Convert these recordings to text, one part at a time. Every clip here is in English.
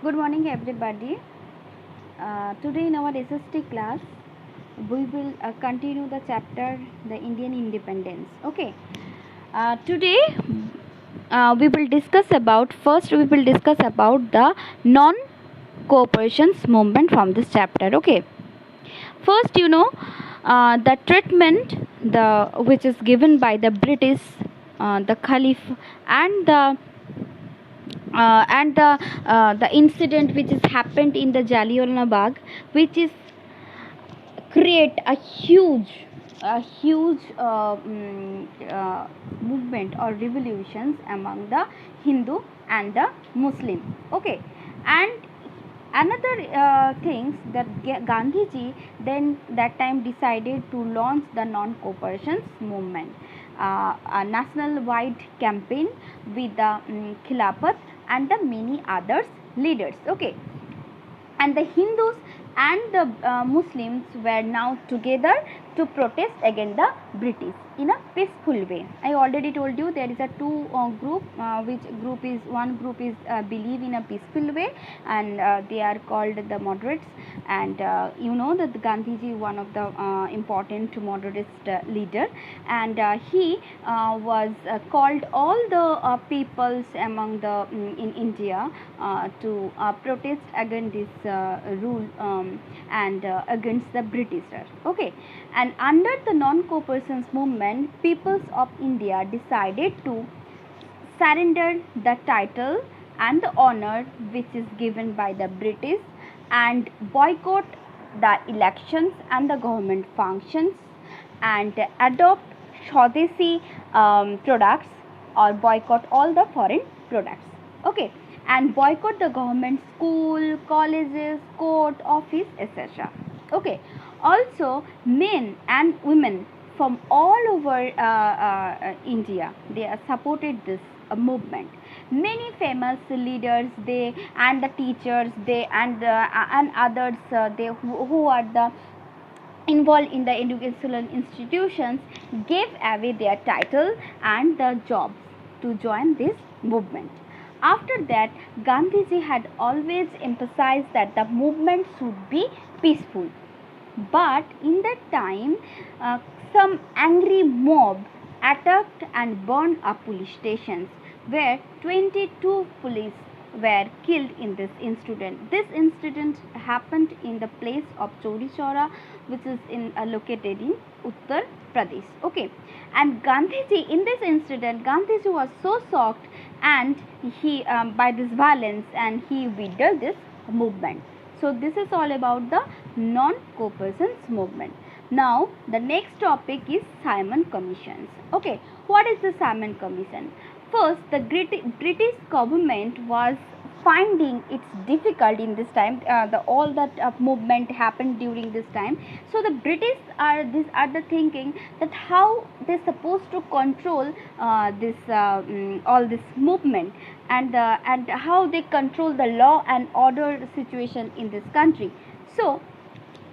Good morning, everybody. Today in our SST class, we will continue the chapter the Indian Independence. Okay. Today we will discuss about the non-cooperations movement from this chapter. Okay. First, the treatment the which is given by the British, the Caliph, and the incident which has happened in the Jallianwala Bagh, which is create a huge movement or revolutions among the Hindu and the Muslim. Okay, and another things that Gandhiji then that time decided to launch the non-cooperation movement, a national wide campaign with the Khilafat and the many others leaders. Okay, and the Hindus and the Muslims were now together to protest against the British in a peaceful way. I already told you there is a two group, which group is one group is believe in a peaceful way, and they are called the moderates. And you know that Gandhiji one of the important moderate leader, and he was called all the peoples among the in India to protest against this rule, and against the Britishers. Okay, and under the non-cooperation movement, peoples of India decided to surrender the title and the honor which is given by the British, and boycott the elections and the government functions, and adopt Swadeshi products, or boycott all the foreign products. Okay, and boycott the government school, colleges, court, office, etc. Okay, also men and women from all over India, they are supported this movement. Many famous leaders, they and the teachers, they and others, they who are the involved in the educational institutions, gave away their title and the jobs to join this movement. After that, Gandhiji had always emphasized that the movement should be peaceful. But in that time, some angry mob attacked and burned up police stations, where 22 police were killed in this incident. This incident happened in the place of Chauri Chaura, which is located in Uttar Pradesh. Okay, and Gandhiji, in this incident, Gandhiji was so shocked and he by this violence, and he withdrew this movement. So this is all about the non-cooperation movement. Now the next topic is Simon Commissions. Okay, what is the Simon Commission? First, the British government was finding it's difficult in this time. All that movement happened during this time. So the British are the thinking that how they're supposed to control this all this movement, and how they control the law and order situation in this country. So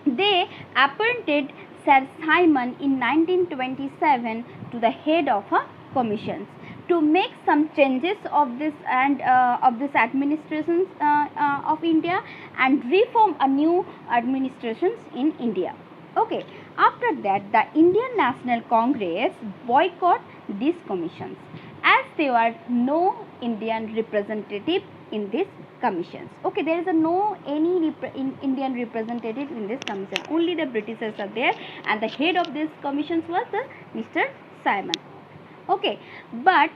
they appointed Sir Simon in 1927 to the head of a commission to make some changes of this and of this administrations of India, and reform a new administrations in India. Okay, after that, the Indian National Congress boycott these commissions, as there were no Indian representative in these commissions. Okay, there is no any Indian representative in this commission. Only the Britishers are there, and the head of this commissions was Mr. Simon. Okay, but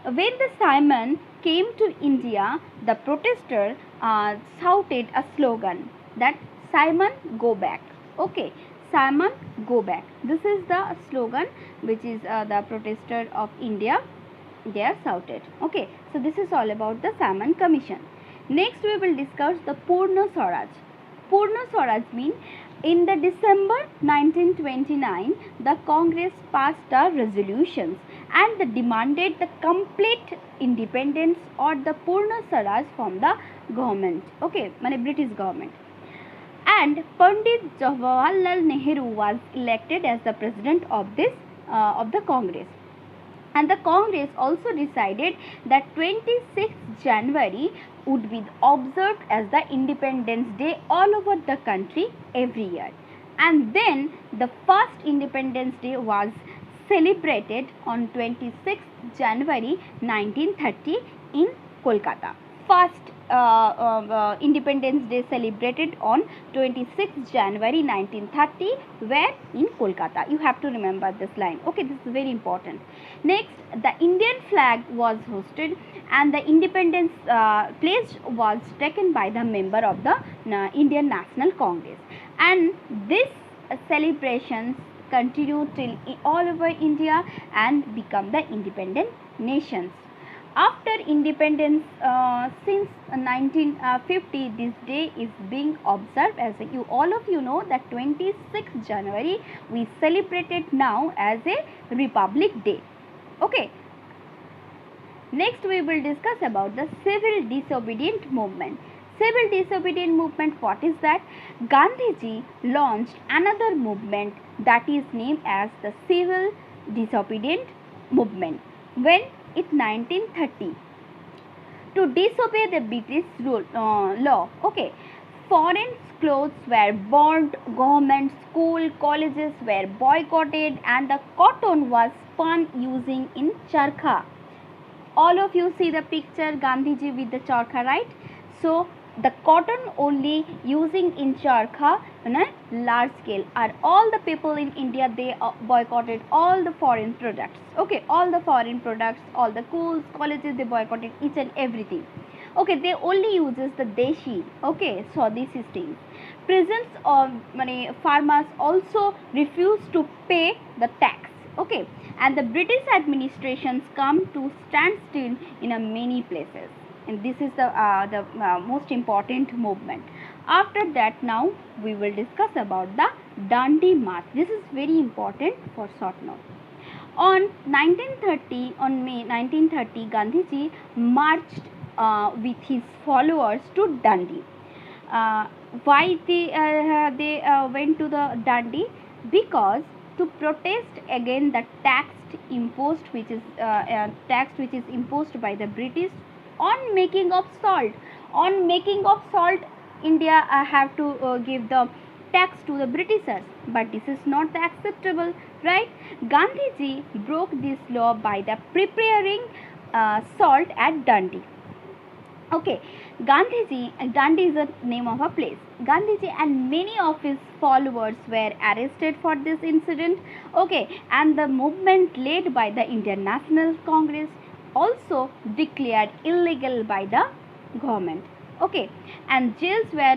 when the Simon came to India, the protester shouted a slogan that Simon go back. Okay, Simon go back. This is the slogan which is the protester of India, they are shouted. Okay, so this is all about the Simon Commission. Next we will discuss the Purna Swaraj. Purna Swaraj means in the December 1929, the Congress passed a resolutions and they demanded the complete independence or the Purna Swaraj from the government. Okay, British government. And Pandit Jawaharlal Nehru was elected as the president of this of the Congress. And the Congress also decided that 26th January would be observed as the Independence Day all over the country every year. And then the first Independence Day was celebrated on 26th January 1930 in Kolkata. First Independence Day celebrated on 26th January 1930, where in Kolkata. You have to remember this line. Okay, this is very important. Next, the Indian flag was hosted and the Independence pledge was taken by the member of the Indian National Congress. And this celebrations continue till all over India and become the independent nations. After independence, since 1950, this day is being observed as all of you know that 26th January we celebrate it now as a Republic Day. Okay. Next we will discuss about the civil disobedient movement. Civil disobedient movement, what is that? Gandhiji launched another movement that is named as the civil disobedient movement. When? In 1930. To disobey the British law. Okay. Foreign clothes were burned, government, school, colleges were boycotted, and the cotton was spun using in charkha. All of you see the picture Gandhiji with the charkha, right? So the cotton only using in charkha on a large scale. Are all the people in India, they boycotted all the foreign products. Okay, all the foreign products, all the schools, colleges, they boycotted each and everything. Okay, they only uses the deshi. Okay, so this is things. Peasants or farmers also refused to pay the tax. Okay, and the British administrations come to stand still in many places. And this is the most important movement. After that, now we will discuss about the Dandi March. This is very important for short note. On May 1930, Gandhiji marched with his followers to Dandi. Why they went to the Dandi? Because to protest against the tax which is imposed by the British on making of salt. On making of salt, India have to give the tax to the Britishers, but this is not acceptable, right? Gandhiji broke this law by the preparing salt at Dandi. Okay, Gandhiji, Dandi is the name of a place. Gandhiji and many of his followers were arrested for this incident. Okay, and the movement led by the Indian National Congress also declared illegal by the government. Okay, and jails were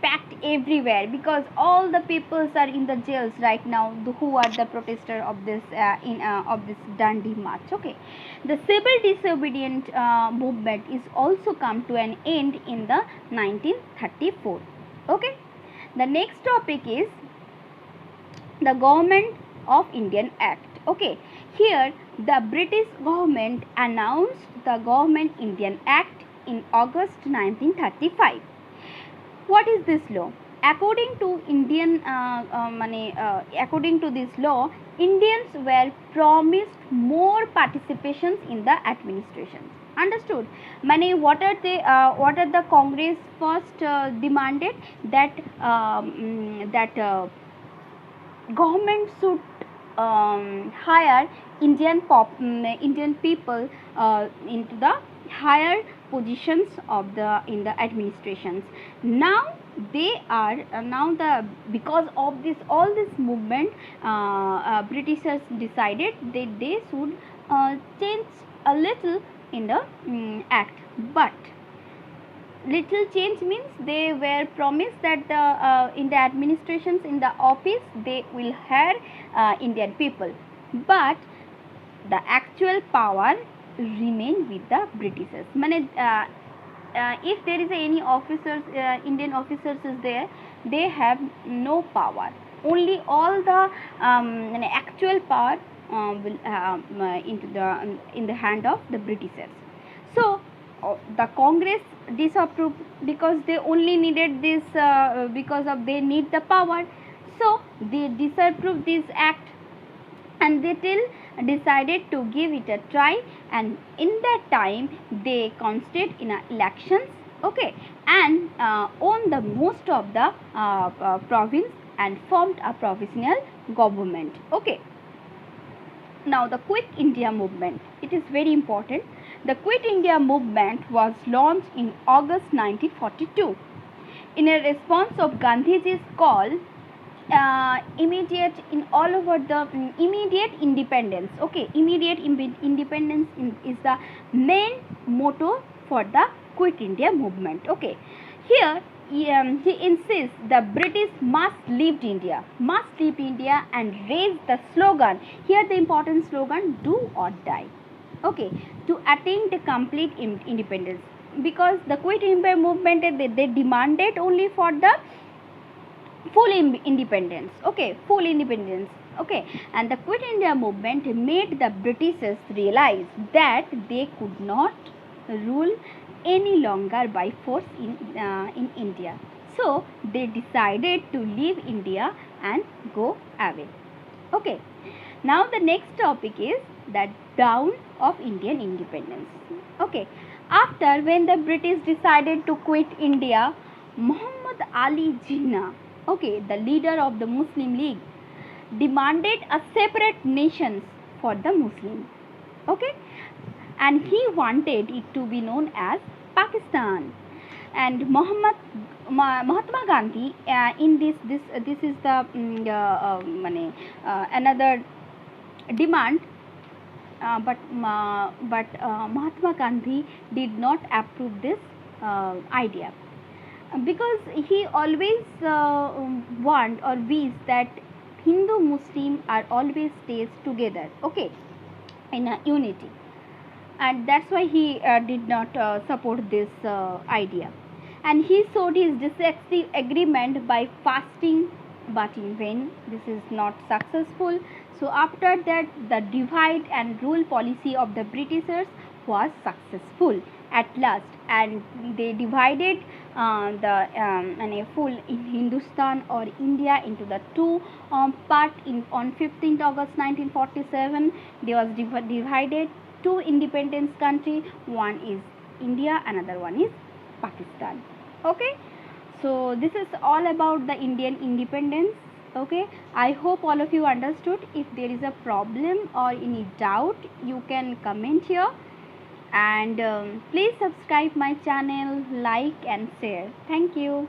packed everywhere because all the peoples are in the jails right now who are the protester of this of this Dandi March. Okay, the civil disobedient movement is also come to an end in the 1934. Okay, the next topic is the Government of Indian Act. Okay, here the British government announced the Government Indian Act in August 1935. What is this law? According to according to this law, Indians were promised more participations in the administration. Understood? What are the Congress first demanded? That government should hire Indian people into the higher positions of in the administrations. Now they are because of this all this movement, Britishers decided that they should change a little in the act, but little change means they were promised that in the administrations, in the office, they will hire Indian people, but the actual power remain with the Britishers. If there is any officers, Indian officers is there, they have no power. Only all the actual power will in the hand of the Britishers. So the Congress disapproved because they only needed this because of they need the power. So they disapproved this act, and they still decided to give it a try, and in that time they contested in elections, okay, and owned the most of the province and formed a provisional government, okay. Now the Quit India movement, it is very important. The Quit India movement was launched in August 1942 in a response of Gandhiji's call, immediate in all over the immediate independence, okay. Immediate independence is the main motto for the Quit India movement, okay. Here he insists the British must leave India, and raise the slogan. Here the important slogan, do or die, okay, to attain the complete independence, because the Quit India movement, they demanded only for the full independence, okay, full independence, okay. And the Quit India movement made the Britishers realize that they could not rule any longer by force in India, so they decided to leave India and go away, okay. Now the next topic is the dawn of Indian independence, okay. After when the British decided to quit India, Muhammad Ali Jinnah, okay, the leader of the Muslim League, demanded a separate nation for the Muslims, okay, and he wanted it to be known as Pakistan. And Mahatma Gandhi, in this is the another demand, but Mahatma Gandhi did not approve this idea, because he always want or wish that Hindu Muslim are always stays together, okay, in a unity, and that's why he did not support this idea, and he showed his disagreement by fasting, but in vain. This is not successful. So after that, the divide and rule policy of the Britishers was successful at last, and they divided the full in Hindustan or India into the two part. On 15th August 1947, they was divided two independence country. One is India, another one is Pakistan, okay. So this is all about the Indian independence, okay. I hope all of you understood. If there is a problem or any doubt, you can comment here, and please subscribe my channel, like and share. Thank you.